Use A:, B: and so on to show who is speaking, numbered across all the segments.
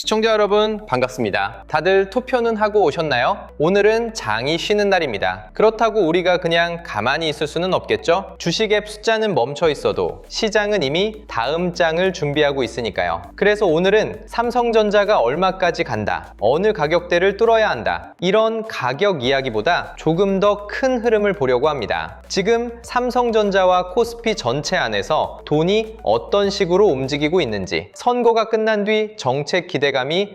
A: 시청자 여러분 반갑습니다. 다들 투표는 하고 오셨나요? 오늘은 장이 쉬는 날입니다. 그렇다고 우리가 그냥 가만히 있을 수는 없겠죠? 주식 앱 숫자는 멈춰 있어도 시장은 이미 다음 장을 준비하고 있으니까요. 그래서 오늘은 삼성전자가 얼마까지 간다, 어느 가격대를 뚫어야 한다, 이런 가격 이야기보다 조금 더 큰 흐름을 보려고 합니다. 지금 삼성전자와 코스피 전체 안에서 돈이 어떤 식으로 움직이고 있는지, 선거가 끝난 뒤 정책 기대감이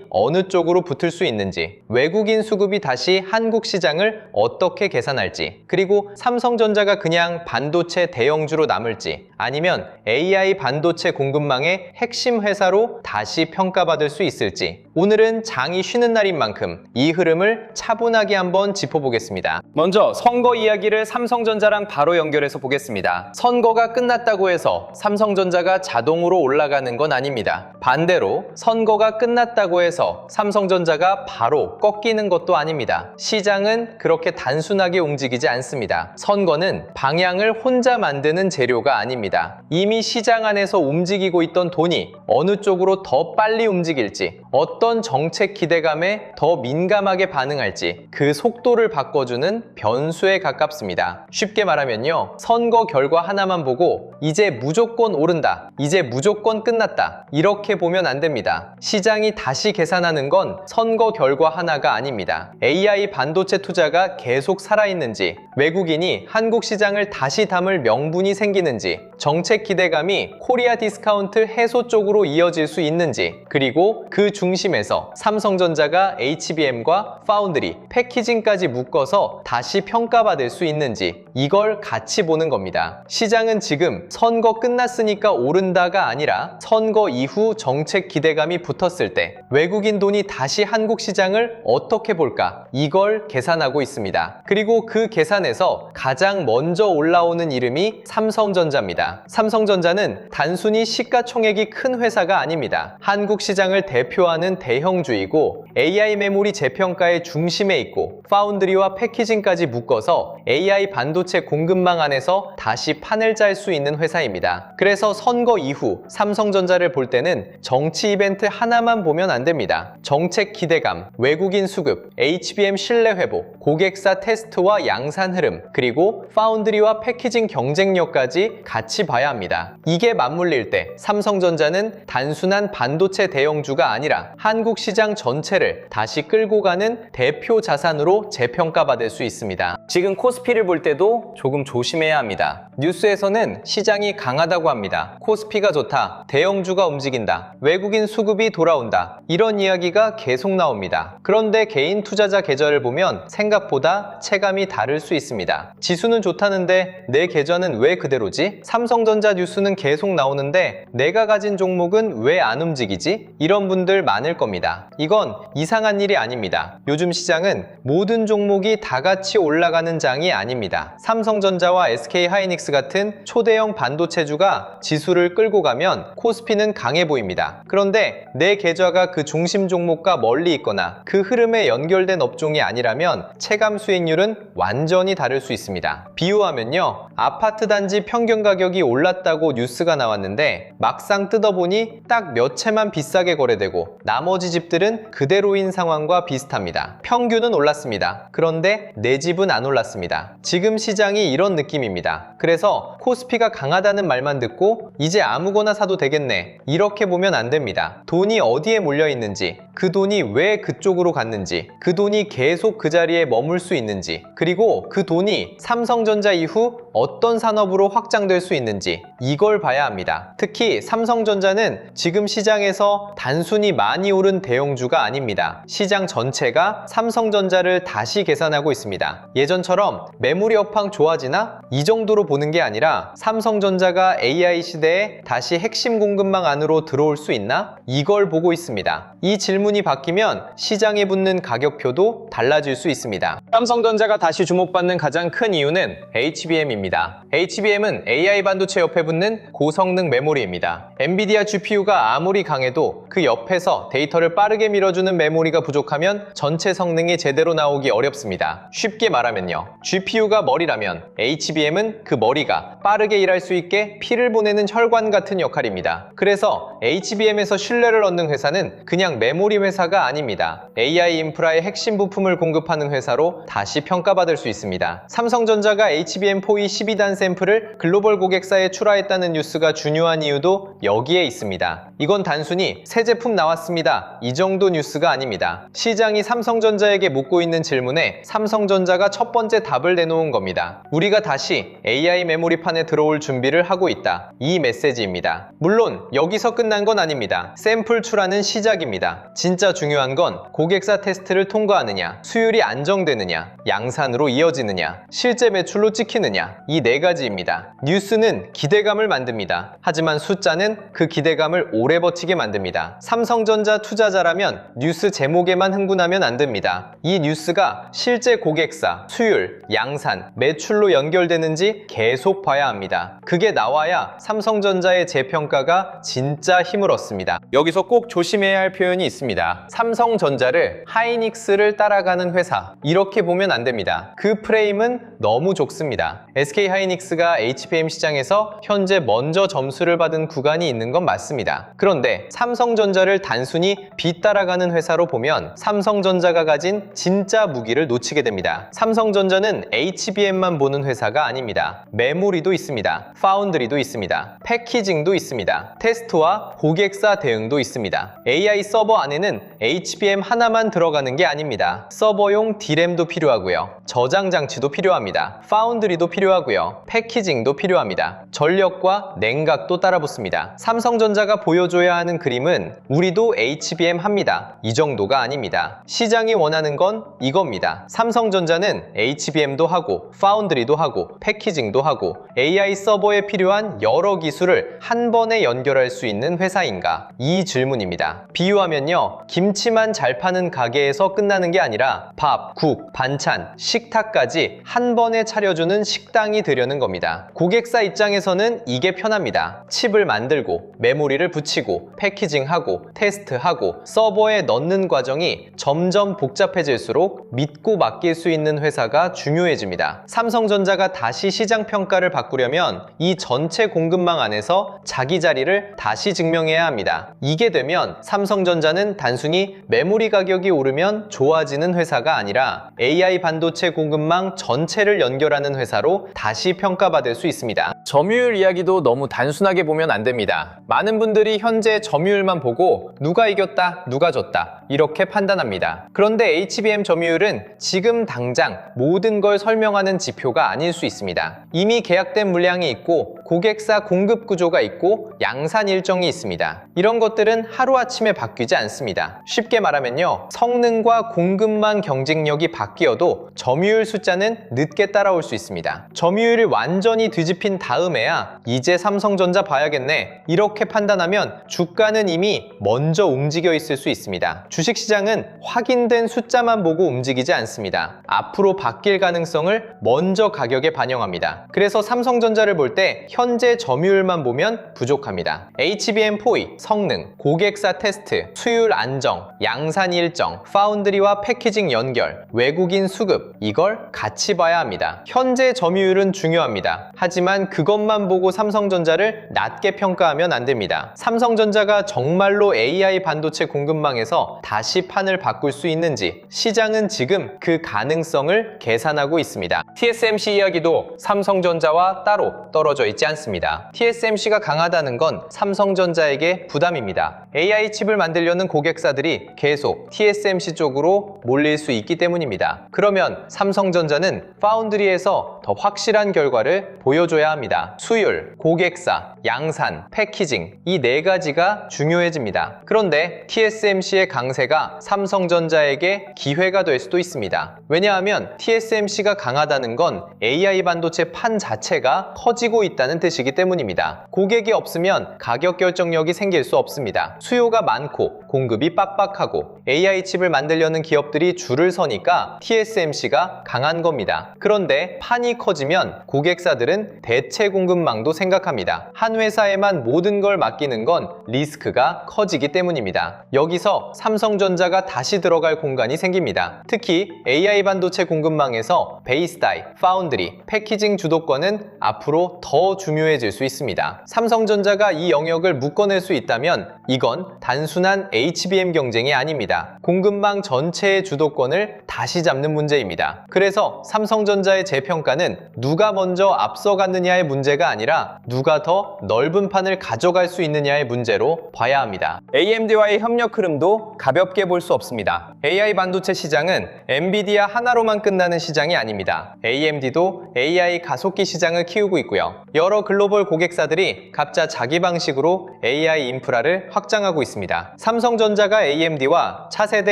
A: 어느 쪽으로 붙을 수 있는지, 외국인 수급이 다시 한국 시장을 어떻게 계산할지, 그리고 삼성전자가 그냥 반도체 대형주로 남을지 아니면 AI 반도체 공급망의 핵심 회사로 다시 평가받을 수 있을지, 오늘은 장이 쉬는 날인 만큼 이 흐름을 차분하게 한번 짚어보겠습니다. 먼저 선거 이야기를 삼성전자랑 바로 연결해서 보겠습니다. 선거가 끝났다고 해서 삼성전자가 자동으로 올라가는 건 아닙니다. 반대로 선거가 끝났다고 해서 삼성전자가 바로 꺾이는 것도 아닙니다. 시장은 그렇게 단순하게 움직이지 않습니다. 선거는 방향을 혼자 만드는 재료가 아닙니다. 이미 시장 안에서 움직이고 있던 돈이 어느 쪽으로 더 빨리 움직일지, 어떤 정책 기대감에 더 민감하게 반응할지 그 속도를 바꿔주는 변수에 가깝습니다. 쉽게 말하면요, 선거 결과 하나만 보고 이제 무조건 오른다, 이제 무조건 끝났다, 이렇게 보면 안 됩니다. 시장이 다시 계산하는 건 선거 결과 하나가 아닙니다. AI 반도체 투자가 계속 살아있는지, 외국인이 한국 시장을 다시 담을 명분이 생기는지, 정책 기대감이 코리아 디스카운트 해소 쪽으로 이어질 수 있는지, 그리고 그 중심에서 삼성전자가 HBM과 파운드리, 패키징까지 묶어서 다시 평가받을 수 있는지, 이걸 같이 보는 겁니다. 시장은 지금 선거 끝났으니까 오른다가 아니라 선거 이후 정책 기대감이 붙었을 때 외국인 돈이 다시 한국 시장을 어떻게 볼까, 이걸 계산하고 있습니다. 그리고 그 계산에서 가장 먼저 올라오는 이름이 삼성전자입니다. 삼성전자는 단순히 시가총액이 큰 회사가 아닙니다. 한국 시장을 대표하는 대형주이고 AI 메모리 재평가의 중심에 있고 파운드리와 패키징까지 묶어서 AI 반도체 공급망 안에서 다시 판을 짤 수 있는 회사입니다. 그래서 선거 이후 삼성전자를 볼 때는 정치 이벤트 하나만 보면 안 됩니다. 정책 기대감, 외국인 수급, HBM 신뢰 회복, 고객사 테스트와 양산 흐름, 그리고 파운드리와 패키징 경쟁력까지 같이 봐야 합니다. 이게 맞물릴 때 삼성전자는 단순한 반도체 대형주가 아니라 한국 시장 전체를 다시 끌고 가는 대표 자산으로 재평가받을 수 있습니다. 지금 코스피를 볼 때도 조금 조심해야 합니다. 뉴스에서는 시장이 강하다고 합니다. 코스피가 좋다, 대형주가 움직인다, 외국인 수급이 돌아온다, 이런 이야기가 계속 나옵니다. 그런데 개인 투자자 계좌를 보면 생각보다 체감이 다를 수 있습니다. 지수는 좋다는데 내 계좌는 왜 그대로지? 삼성전자 뉴스는 계속 나오는데 내가 가진 종목은 왜 안 움직이지? 이런 분들 많을 겁니다. 이건 이상한 일이 아닙니다. 요즘 시장은 모든 종목이 다 같이 올라가는 장이 아닙니다. 삼성전자와 SK하이닉스 같은 초대형 반도체주가 지수를 끌고 가면 코스피는 강해 보입니다. 그런데 내 계좌가 그 중심 종목과 멀리 있거나 그 흐름에 연결된 업종이 아니라면 체감 수익률은 완전히 다를 수 있습니다. 비유하면요, 아파트 단지 평균 가격이 올랐다고 뉴스가 나왔는데 막상 뜯어보니 딱 몇 채만 비싸게 거래되고 나머지 집들은 그대로인 상황과 비슷합니다. 평균은 올랐습니다. 그런데 내 집은 안 올랐습니다. 지금 시장이 이런 느낌입니다. 그래서 코스피가 강하다는 말만 듣고 이제 아무거나 사도 되겠네, 이렇게 보면 안 됩니다. 돈이 어디에 몰려 있는지, 그 돈이 왜 그쪽으로 갔는지, 그 돈이 계속 그 자리에 머물 수 있는지, 그리고 그 돈이 삼성전자 이후 어떤 산업으로 확장될 수 있는지, 이걸 봐야 합니다. 특히 삼성전자는 지금 시장에서 단순히 많이 오른 대형주가 아닙니다. 시장 전체가 삼성전자를 다시 계산하고 있습니다. 예전처럼 메모리 업황 좋아지나? 이 정도로 보는 게 아니라 삼성전자가 AI 시대에 다시 핵심 공급망 안으로 들어올 수 있나? 이걸 보고 있습니다. 이 질문이 바뀌면 시장에 붙는 가격표도 달라질 수 있습니다. 삼성전자가 다시 주목받는 가장 큰 이유는 HBM입니다. HBM은 AI 반도체 옆에 붙는 고성능 메모리입니다. 엔비디아 GPU가 아무리 강해도 그 옆에서 데이터를 빠르게 밀어주는 메모리가 부족하면 전체 성능이 제대로 나오기 어렵습니다. 쉽게 말하면요, GPU가 머리라면 HBM은 그 머리가 빠르게 일할 수 있게 피를 보내는 혈관 같은 역할입니다. 그래서 HBM에서 신뢰를 얻는 회사는 그냥 메모리 메모리 회사가 아닙니다. AI 인프라의 핵심 부품을 공급하는 회사로 다시 평가받을 수 있습니다. 삼성전자가 HBM4E 12단 샘플을 글로벌 고객사에 출하했다는 뉴스가 중요한 이유도 여기에 있습니다. 이건 단순히 새 제품 나왔습니다, 이 정도 뉴스가 아닙니다. 시장이 삼성전자에게 묻고 있는 질문에 삼성전자가 첫 번째 답을 내놓은 겁니다. 우리가 다시 AI 메모리판에 들어올 준비를 하고 있다, 이 메시지입니다. 물론 여기서 끝난 건 아닙니다. 샘플 출하는 시작입니다. 진짜 중요한 건 고객사 테스트를 통과하느냐, 수율이 안정되느냐, 양산으로 이어지느냐, 실제 매출로 찍히느냐, 이 네 가지입니다. 뉴스는 기대감을 만듭니다. 하지만 숫자는 그 기대감을 오래 버티게 만듭니다. 삼성전자 투자자라면 뉴스 제목에만 흥분하면 안 됩니다. 이 뉴스가 실제 고객사, 수율, 양산, 매출로 연결되는지 계속 봐야 합니다. 그게 나와야 삼성전자의 재평가가 진짜 힘을 얻습니다. 여기서 꼭 조심해야 할 표현이 있습니다. 삼성전자를 하이닉스를 따라가는 회사, 이렇게 보면 안 됩니다. 그 프레임은 너무 좁습니다. SK 하이닉스가 HBM 시장에서 현재 먼저 점수를 받은 구간이 있는 건 맞습니다. 그런데 삼성전자를 단순히 비따라가는 회사로 보면 삼성전자가 가진 진짜 무기를 놓치게 됩니다. 삼성전자는 HBM만 보는 회사가 아닙니다. 메모리도 있습니다. 파운드리도 있습니다. 패키징도 있습니다. 테스트와 고객사 대응도 있습니다. AI 서버 안에는 HBM 하나만 들어가는 게 아닙니다. 서버용 D램도 필요하고요. 저장 장치도 필요합니다. 파운드리도 필요하고요. 패키징도 필요합니다. 전력과 냉각도 따라붙습니다. 삼성전자가 보여줘야 하는 그림은 우리도 HBM 합니다, 이 정도가 아닙니다. 시장이 원하는 건 이겁니다. 삼성전자는 HBM도 하고 파운드리도 하고 패키징도 하고 AI 서버에 필요한 여러 기술을 한 번에 연결할 수 있는 회사인가? 이 질문입니다. 비유하면요, 김치만 잘 파는 가게에서 끝나는 게 아니라 밥, 국, 반찬, 식탁까지 한 번에 차려주는 식당이 되려는 겁니다. 고객사 입장에서는 이게 편합니다. 칩을 만들고 메모리를 붙이고 패키징하고 테스트하고 서버에 넣는 과정이 점점 복잡해질수록 믿고 맡길 수 있는 회사가 중요해집니다. 삼성전자가 다시 시장 평가를 바꾸려면 이 전체 공급망 안에서 자기 자리를 다시 증명해야 합니다. 이게 되면 삼성전자는 단순히 메모리 가격이 오르면 좋아지는 회사가 아니라 AI 반도체 공급망 전체를 연결하는 회사로 다시 평가받을 수 있습니다. 점유율 이야기도 너무 단순하게 보면 안 됩니다. 많은 분들이 현재 점유율만 보고 누가 이겼다, 누가 졌다 이렇게 판단합니다. 그런데 HBM 점유율은 지금 당장 모든 걸 설명하는 지표가 아닐 수 있습니다. 이미 계약된 물량이 있고 고객사 공급 구조가 있고 양산 일정이 있습니다. 이런 것들은 하루아침에 바뀌지 않습니다. 쉽게 말하면요, 성능과 공급망 경쟁력이 바뀌어도 점유율 숫자는 늦게 따라올 수 있습니다. 점유율이 완전히 뒤집힌 다음에야 이제 삼성전자 봐야겠네, 이렇게 판단하면 주가는 이미 먼저 움직여 있을 수 있습니다. 주식시장은 확인된 숫자만 보고 움직이지 않습니다. 앞으로 바뀔 가능성을 먼저 가격에 반영합니다. 그래서 삼성전자를 볼 때 현재 점유율만 보면 부족합니다. HBM4E, 성능, 고객사 테스트, 수율 안정, 양산 일정, 파운드리와 패키징 연결, 외국인 수급, 이걸 같이 봐야 합니다. 현재 점유율은 중요합니다. 하지만 그것만 보고 삼성전자를 낮게 평가하면 안 됩니다. 삼성전자가 정말로 AI 반도체 공급망에서 다시 판을 바꿀 수 있는지 시장은 지금 그 가능성을 계산하고 있습니다. TSMC 이야기도 삼성전자와 따로 떨어져 있지 않습니다. TSMC가 강하다는 건 삼성전자에게 부담입니다. AI 칩을 만들려는 고객사들이 계속 TSMC 쪽으로 몰릴 수 있기 때문입니다. 그러면 삼성전자는 파운드리에서 더 확실한 결과를 보여줘야 합니다. 수율, 고객사, 양산, 패키징, 이 네 가지가 중요해집니다. 그런데 TSMC의 강세가 삼성전자에게 기회가 될 수도 있습니다. 왜냐하면 TSMC가 강하다는 건 AI 반도체 판 자체가 커지고 있다는 뜻이기 때문입니다. 고객이 없으면 가격 결정력이 생길 수 없습니다. 수요가 많고 공급이 빡빡하고 AI 칩을 만들려는 기업들이 줄을 서니까 TSMC가 강한 겁니다. 그런데 판이 시장이 커지면 고객사들은 대체 공급망도 생각합니다. 한 회사에만 모든 걸 맡기는 건 리스크가 커지기 때문입니다. 여기서 삼성전자가 다시 들어갈 공간이 생깁니다. 특히 AI 반도체 공급망에서 베이스 다이, 파운드리, 패키징 주도권은 앞으로 더 중요해질 수 있습니다. 삼성전자가 이 영역을 묶어낼 수 있다면 이건 단순한 HBM 경쟁이 아닙니다. 공급망 전체의 주도권을 다시 잡는 문제입니다. 그래서 삼성전자의 재평가는 누가 먼저 앞서갔느냐의 문제가 아니라 누가 더 넓은 판을 가져갈 수 있느냐의 문제로 봐야 합니다. AMD와의 협력 흐름도 가볍게 볼 수 없습니다. AI 반도체 시장은 엔비디아 하나로만 끝나는 시장이 아닙니다. AMD도 AI 가속기 시장을 키우고 있고요. 여러 글로벌 고객사들이 각자 자기 방식으로 AI 인프라를 확장하고 있습니다. 삼성전자가 AMD와 차세대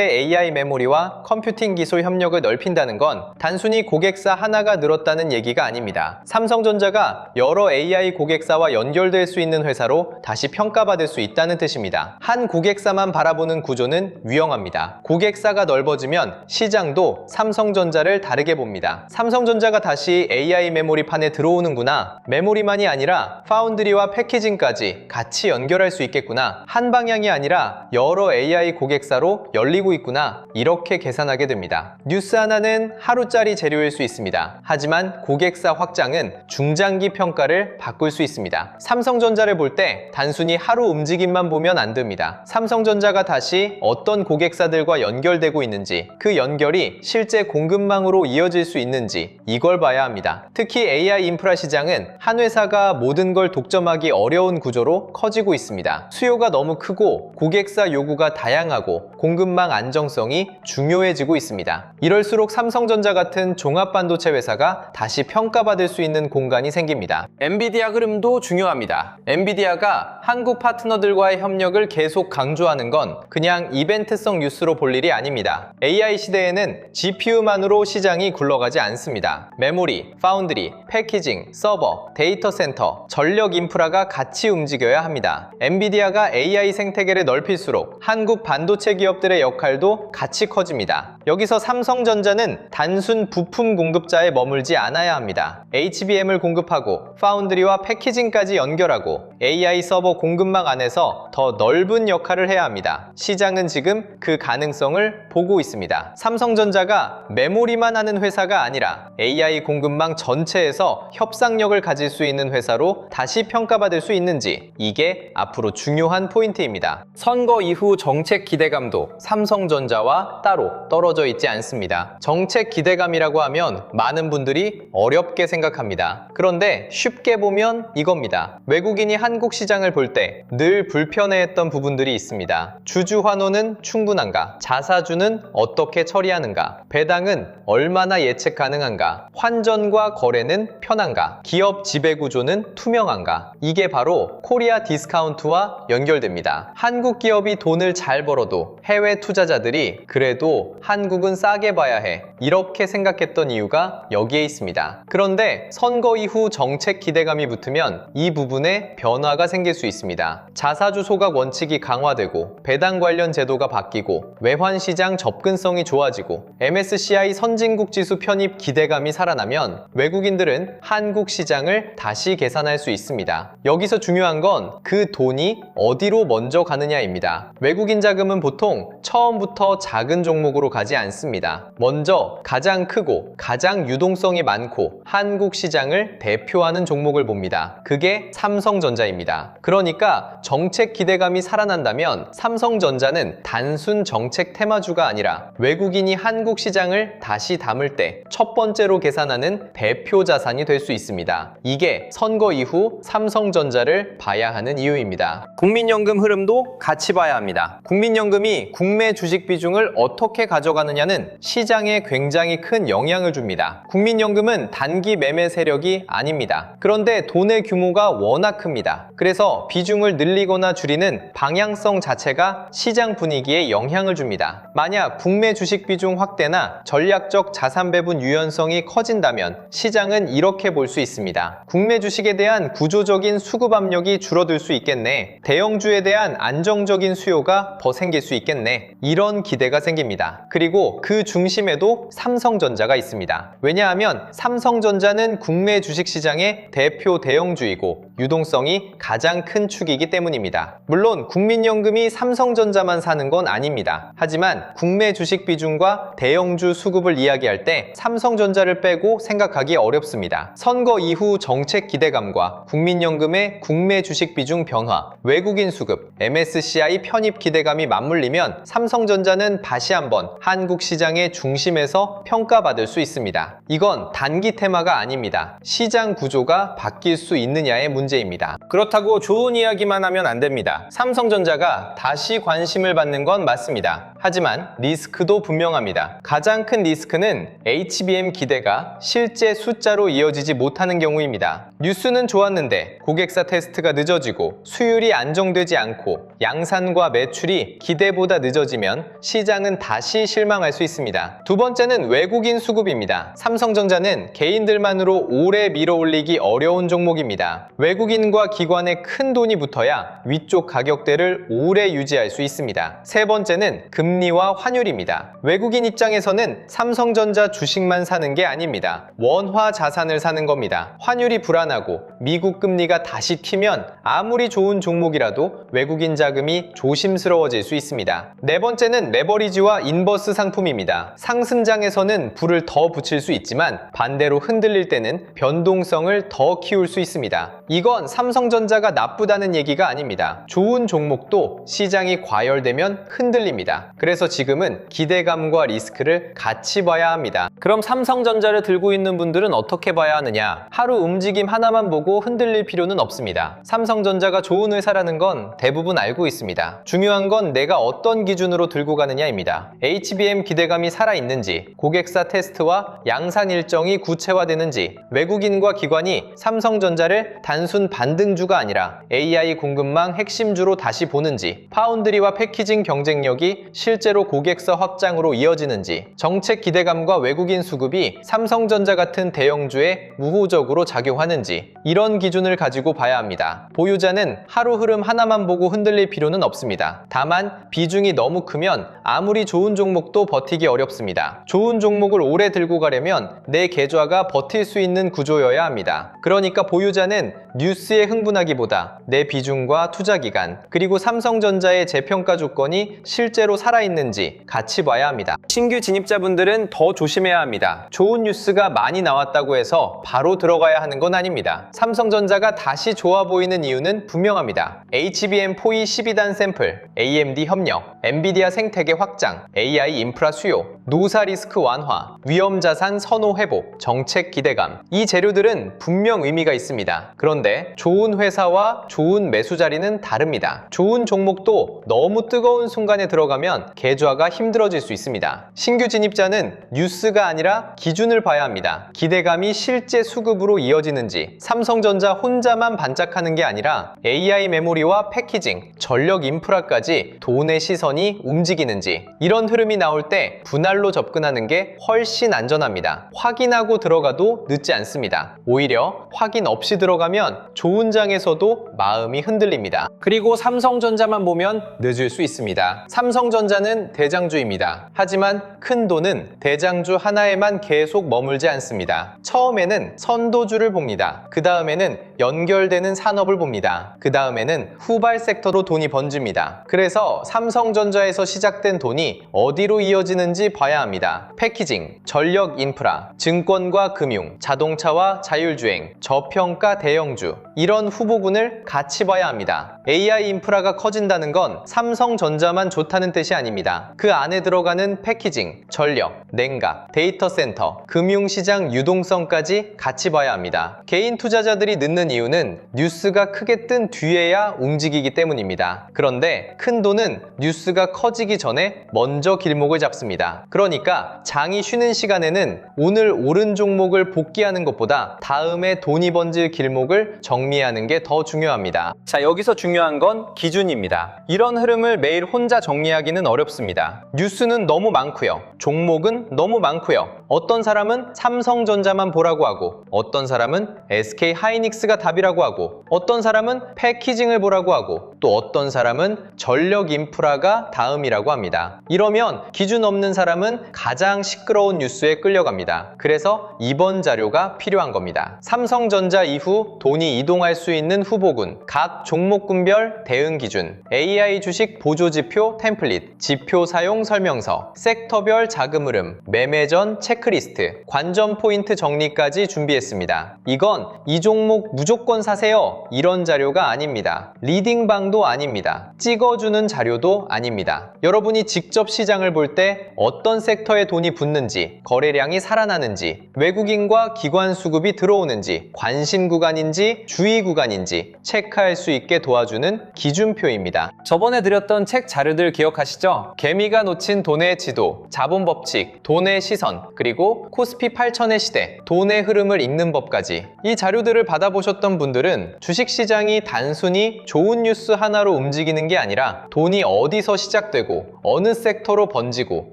A: AI 메모리와 컴퓨팅 기술 협력을 넓힌다는 건 단순히 고객사 하나가 늘었다는 얘기가 아닙니다. 삼성전자가 여러 AI 고객사와 연결될 수 있는 회사로 다시 평가받을 수 있다는 뜻입니다. 한 고객사만 바라보는 구조는 위험합니다. 고객사가 넓어지면 시장도 삼성전자를 다르게 봅니다. 삼성전자가 다시 AI 메모리 판에 들어오는구나. 메모리만이 아니라 파운드리와 패키징까지 같이 연결할 수 있겠구나. 한 방향이 아니라 여러 AI 고객사로 열리고 있구나. 이렇게 계산하게 됩니다. 뉴스 하나는 하루짜리 재료일 수 있습니다. 하지만 고객사 확장은 중장기 평가를 바꿀 수 있습니다. 삼성전자를 볼 때 단순히 하루 움직임만 보면 안 됩니다. 삼성전자가 다시 어떤 고객사들과 연결되고 있는지, 그 연결이 실제 공급망으로 이어질 수 있는지 이걸 봐야 합니다. 특히 AI 인프라 시장은 한 회사가 모든 걸 독점하기 어려운 구조로 커지고 있습니다. 수요가 너무 크고 고객사 요구가 다양하고 공급망 안정성이 중요해지고 있습니다. 이럴수록 삼성전자 같은 종합반도체 회사가 다시 평가받을 수 있는 공간이 생깁니다. 엔비디아 흐름도 중요합니다. 엔비디아가 한국 파트너들과의 협력을 계속 강조하는 건 그냥 이벤트성 뉴스로 볼 일이 아닙니다. AI 시대에는 GPU만으로 시장이 굴러가지 않습니다. 메모리, 파운드리, 패키징, 서버, 데이터 센터, 전력 인프라가 같이 움직여야 합니다. 엔비디아가 AI 생태계를 넓힐수록 한국 반도체 기업들의 역할도 같이 커집니다. 여기서 삼성전자는 단순 부품 공급자에 머물지 않아야 합니다. HBM을 공급하고 파운드리와 패키징까지 연결하고 AI 서버 공급망 안에서 더 넓은 역할을 해야 합니다. 시장은 지금 그 가능성을 보고 있습니다. 삼성전자가 메모리만 하는 회사가 아니라 AI 공급망 전체에서 협상력을 가질 수 있는 회사로 다시 평가받을 수 있는지, 이게 앞으로 중요한 포인트입니다. 선거 이후 정책 기대감도 삼성전자와 따로 떨어져 있지 않습니다. 정책 기대감이라고 하면 많은 분들이 어렵게 생각합니다. 그런데 쉽게 보면 이겁니다. 외국인이 한국 시장을 볼 때 늘 불편해했던 부분들이 있습니다. 주주 환호는 충분한가? 자사주는 어떻게 처리하는가? 배당은 얼마나 예측 가능한가? 환전과 거래는 편한가? 기업 지배구조는 투명한가? 이게 바로 코리아 디스카운트와 연결됩니다. 한국 기업이 돈을 잘 벌어도 해외 투자자들이 그래도 한국은 싸게 봐야 해, 이렇게 생각했던 이유가 여기에 있습니다. 그런데 선거 이후 정책 기대감이 붙으면 이 부분에 변화가 생길 수 있습니다. 자사주 소각 원칙이 강화되고 배당 관련 제도가 바뀌고 외환시장 접근성이 좋아지고 MSCI 선진국 지수 편입 기대감이 살아나면 외국인들은 한국 시장을 다시 계산할 수 있습니다. 여기서 중요한 건 그 돈이 어디로 먼저 가느냐입니다. 외국인 자금은 보통 처음부터 작은 종목으로 가지 않습니다. 먼저 가장 크고 가장 유동성이 많고 한국 시장을 대표하는 종목을 봅니다. 그게 삼성전자입니다. 그러니까 정책 기대감이 살아난다면 삼성전자는 단순 정책 테마주가 아니라 외국인이 한국 시장을 다시 담을 때 첫 번째로 계산하는 대표 자산이 될 수 있습니다. 이게 선거 이후 삼성전자를 봐야 하는 이유입니다. 국민연금 흐름도 같이 봐야 합니다. 국민연금이 국내 주식 비중을 어떻게 가져가느냐는 시장에 굉장히 큰 영향을 줍니다. 국민연금은 단기 매매 세력이 아닙니다. 그런데 돈의 규모가 워낙 큽니다. 그래서 비중을 늘리거나 줄이는 방향성 자체가 시장 분위기에 영향을 줍니다. 만약 국내 주식 비중 확대나 전략적 자산 배분 유연성이 커진다면 시장은 이렇게 볼 수 있습니다. 국내 주식에 대한 구조적인 수급 압력이 줄어들 수 있겠네. 대형주에 대한 안정적인 수요가 더 생길 수 있겠네. 이런 기대가 생깁니다. 그리고 그 중심에도 삼성전자가 있습니다. 왜냐하면 삼성전자는 국내 주식시장의 대표 대형주이고 유동성이 가장 큰 축이기 때문입니다. 물론 국민연금이 삼성전자만 사는 건 아닙니다. 하지만 국내 주식 비중과 대형주 수급을 이야기할 때 삼성전자를 빼고 생각하기 어렵습니다. 선거 이후 정책 기대감과 국민연금의 국내 주식 비중 변화, 외국인 수급, MSCI 편입 기대감이 맞물리면 삼성전자는 다시 한번 한국 시장의 중심에서 평가받을 수 있습니다. 이건 단기 테마가 아닙니다. 시장 구조가 바뀔 수 있느냐의 문제입니다. 그렇다고 좋은 이야기만 하면 안 됩니다. 삼성전자가 다시 관심을 받는 건 맞습니다. 하지만 리스크도 분명합니다. 가장 큰 리스크는 HBM 기대가 실제 숫자로 이어지지 못하는 경우입니다. 뉴스는 좋았는데 고객사 테스트가 늦어지고 수율이 안정되지 않고 양산과 매출이 기대보다 늦어지면 시장은 다시 실망할 수 있습니다. 두 번째는 외국인 수급입니다. 삼성전자는 개인들만으로 오래 밀어올리기 어려운 종목입니다. 외국인과 기관의 큰 돈이 붙어야 위쪽 가격대를 오래 유지할 수 있습니다. 세 번째는 금리와 환율입니다. 외국인 입장에서는 삼성전자 주식만 사는 게 아닙니다. 원화 자산을 사는 겁니다. 환율이 불안하고 미국 금리가 다시 튀면 아무리 좋은 종목이라도 외국인 자금이 조심스러워질 수 있습니다. 네 번째는 레버리지와 인버스 상품입니다. 상승장에서는 불을 더 붙일 수 있지만 반대로 흔들릴 때는 변동성을 더 키울 수 있습니다. 이건 삼성전자가 나쁘다는 얘기가 아닙니다. 좋은 종목도 시장이 과열되면 흔들립니다. 그래서 지금은 기대감과 리스크를 같이 봐야 합니다. 그럼 삼성전자를 들고 있는 분들은 어떻게 봐야 하느냐? 하루 움직임 하나만 보고 흔들릴 필요는 없습니다. 삼성전자가 좋은 회사라는 건 대부분 알고 있습니다. 중요한 건 내가 어떤 기준으로 들고 가느냐입니다. HBM 기대감이 살아있는지, 고객사 테스트와 양산 일정이 구체화되는지, 외국인과 기관이 삼성전자를 단순 반등주가 아니라 AI 공급망 핵심주로 다시 보는지, 파운드리와 패키징 경쟁력이 실제로 고객사 확장으로 이어지는지, 정책 기대감과 외국인 수급이 삼성전자 같은 대형주에 우호적으로 작용하는지, 이런 기준을 가지고 봐야 합니다. 보유자는 하루 흐름 하나만 보고 흔들릴 필요는 없습니다. 다만 비중이 너무 크면 아무리 좋은 종목도 버티기 어렵습니다. 좋은 종목을 오래 들고 가려면 내 계좌가 버틸 수 있는 구조여야 합니다. 그러니까 보유자는 뉴스에 흥분하기보다 내 비중과 투자 기간, 그리고 삼성전자의 재평가 조건이 실제로 살아있는지 같이 봐야 합니다. 신규 진입자분들은 더 조심해야 합니다. 좋은 뉴스가 많이 나왔다고 해서 바로 들어가야 하는 건 아닙니다. 삼성전자가 다시 좋아 보이는 이유는 분명합니다. HBM4E 12단 샘플, AMD 협력, 엔비디아 생태계 확장, AI 인프라 수요, 노사 리스크 완화, 위험자산 선호 회복, 정책 기대감, 이 재료들은 분명 의미가 있습니다. 그런데 좋은 회사와 좋은 매수 자리는 다릅니다. 좋은 종목도 너무 뜨거운 순간에 들어가면 계좌가 힘들어질 수 있습니다. 신규 진입자는 뉴스가 아니라 기준을 봐야 합니다. 기대감이 실제 수급으로 이어지는지, 삼성전자 혼자만 반짝하는 게 아니라 AI 메모리와 패키징, 전력 인프라까지 돈의 시선이 움직이는지, 이런 흐름이 나올 때 분할로 접근하는 게 훨씬 안전합니다. 확인하고 들어가도 늦지 않습니다. 오히려 확인 없이 들어가면 좋은 장에서도 마음이 흔들립니다. 그리고 삼성전자만 보면 늦을 수 있습니다. 삼성전자는 대장주입니다. 하지만 큰 돈은 대장주 하나에만 계속 머물지 않습니다. 처음에는 선도주를 봅니다. 그 다음에는 연결되는 산업을 봅니다. 그 다음에는 후발 섹터로 돈이 번집니다. 그래서 삼성전자에서 시작된 돈이 어디로 이어지는지 봐야 합니다. 패키징, 전력 인프라, 증권과 금융, 자동차와 자율주행, 저평가 대형주, 이런 후보군을 같이 봐야 합니다. AI 인프라가 커진다는 건 삼성전자만 좋다는 뜻이 아닙니다. 그 안에 들어가는 패키징, 전력, 냉각, 데이터 센터, 금융시장 유동성까지 같이 봐야 합니다. 개인 투자자들이 늦는 이유는 뉴스가 크게 뜬 뒤에야 움직이기 때문입니다. 그런데 큰 돈은 뉴스가 커지기 전에 먼저 길목을 잡습니다. 그러니까 장이 쉬는 시간에는 오늘 오른 종목을 복귀하는 것보다 다음에 돈이 번질 길목을 정리하는 게 더 중요합니다. 자, 여기서 중요한 건 기준입니다. 이런 흐름을 매일 혼자 정리하기는 어렵습니다. 뉴스는 너무 많고요. 종목은 너무 많고요. 어떤 사람은 삼성전자만 보라고 하고, 어떤 사람은 SK 하이닉스가 답이라고 하고, 어떤 사람은 패키징을 보라고 하고, 또 어떤 사람은 전력 인프라가 다음이라고 합니다. 이러면 기준 없는 사람은 가장 시끄러운 뉴스에 끌려갑니다. 그래서 이번 자료가 필요한 겁니다. 삼성전자 이후 돈이 이동할 수 있는 후보군, 각 종목군별 대응 기준, AI 주식 보조지표 템플릿, 지표 사용 설명서, 섹터별 자금 흐름, 매매 전 체크리스트, 관전 포인트 정리까지 준비했습니다. 이건 이 종목 무조건 사세요 이런 자료가 아닙니다. 리딩방도 아닙니다. 찍어주는 자료도 아닙니다. 여러분이 직접 시장을 볼 때 어떤 섹터에 돈이 붙는지, 거래량이 살아나는지, 외국인과 기관 수급이 들어오는지, 관심 구간인지 주의 구간인지 체크할 수 있게 도와주는 기준표입니다. 저번에 드렸던 책 자료들 기억하시죠? 개미가 놓친 돈의 지도, 자본 법칙, 돈의 시선, 그리고 코스피 8000의 시대, 돈의 흐름을 읽는 법까지. 이 자료들을 받아보셨던 분들은 주식시장이 단순히 좋은 뉴스 하나로 움직이는 게 아니라 돈이 어디서 시작되고 어느 섹터로 번지고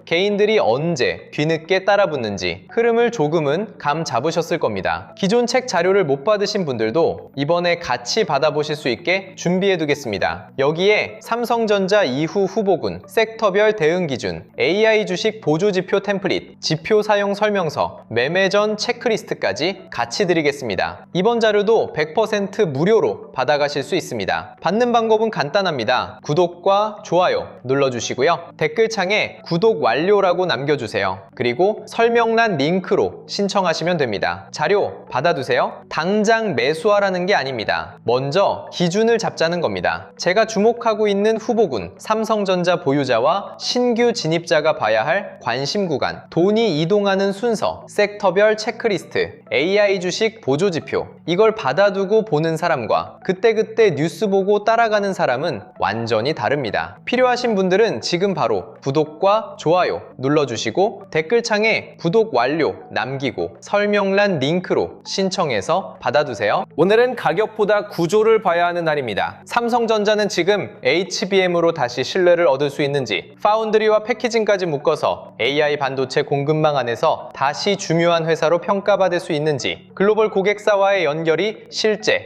A: 개인들이 언제 뒤늦게 따라붙는지 흐름을 조금은 감 잡으셨을 겁니다. 기존 책 자료를 못 받으신 분들도 이번에 같이 받아보실 수 있게 준비해 두겠습니다. 여기에 삼성전자 이후 후보군, 섹터별 대응 기준, AI 주식 보조지표 템플릿, 지표 사용 설명서, 매매 전 체크리스트까지 같이 드리겠습니다. 이번 자료도 100% 무료로 받아가실 수 있습니다. 받는 방법은 간단합니다. 구독과 좋아요 눌러주시고요. 댓글창에 구독 완료라고 남겨주세요. 그리고 설명란 링크로 신청하시면 됩니다. 자료 받아두세요. 당장 매수하라는 게 아닙니다. 먼저 기준을 잡자는 겁니다. 제가 주목하고 있는 후보군, 삼성전자 보유자와 신규 진입자가 봐야 할 관심 구간, 돈이 이동하는 순서, 섹터별 체크리스트, AI 주식 보조지표, 이걸 받아두고 보는 사람과 그때그때 뉴스 보고 따라가는 사람은 완전히 다릅니다. 필요하신 분들은 지금 바로 구독과 좋아요 눌러주시고 댓글창에 구독 완료 남기고 설명란 링크로 신청해서 받아두세요. 오늘은 가격보다 구조를 봐야 하는 날입니다. 삼성전자는 지금 HBM으로 다시 신뢰를 얻을 수 있는지, 파운드리와 패키징까지 묶어서 AI 반도체 공급망 안에서 다시 중요한 회사로 평가받을 수 있는지, 글로벌 고객사와의 연결이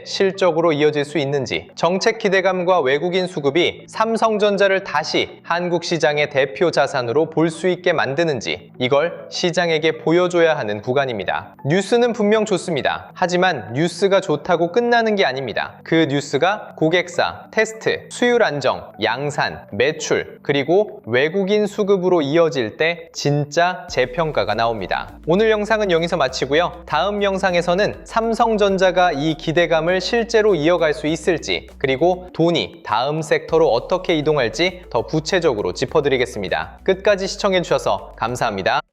A: 실적으로 이어질 수 있는지, 정책 기대감과 외국인 수급이 삼성전자를 다시 한국 시장의 대표 자산으로 볼 수 있게 만드는지, 이걸 시장에게 보여줘야 하는 구간입니다. 뉴스는 분명 좋습니다. 하지만 뉴스가 좋다고 끝나는 게 아닙니다. 그 뉴스가 고객사, 테스트, 수율 안정, 양산, 매출, 그리고 외국인 수급으로 이어질 때 진짜 재평가가 나옵니다. 오늘 영상은 여기서 마치고요. 다음 영상에서는 삼성전자가 이 기대감을 실제로 이어갈 수 있을지, 그리고 돈이 다음 섹터로 어떻게 이동할지 더 구체적으로 짚어드리겠습니다. 끝까지 시청해주셔서 감사합니다.